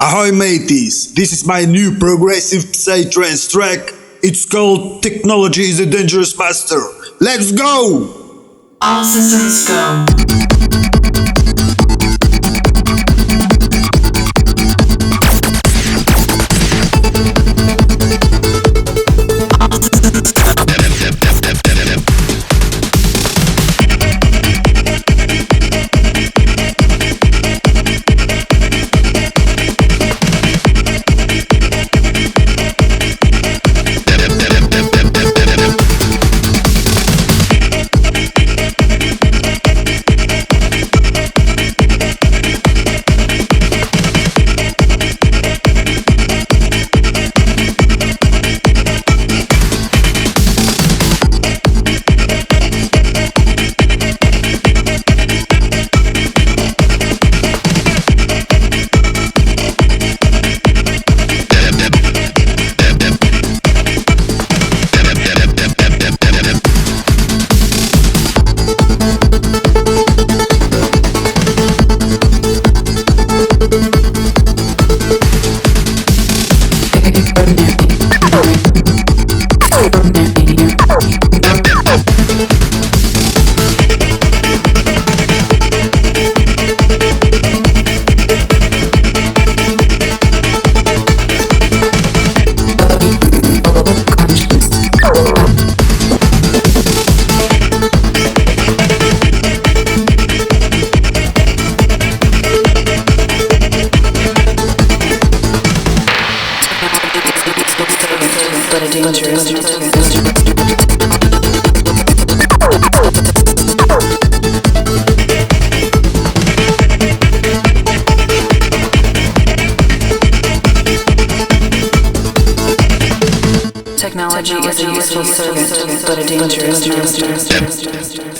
Ahoy mateys, this is my new progressive Psytrance track. It's called Technology is a Dangerous Master. Let's go! All systems go. But a dangerous. Technology is a useful servant, but a dangerous master.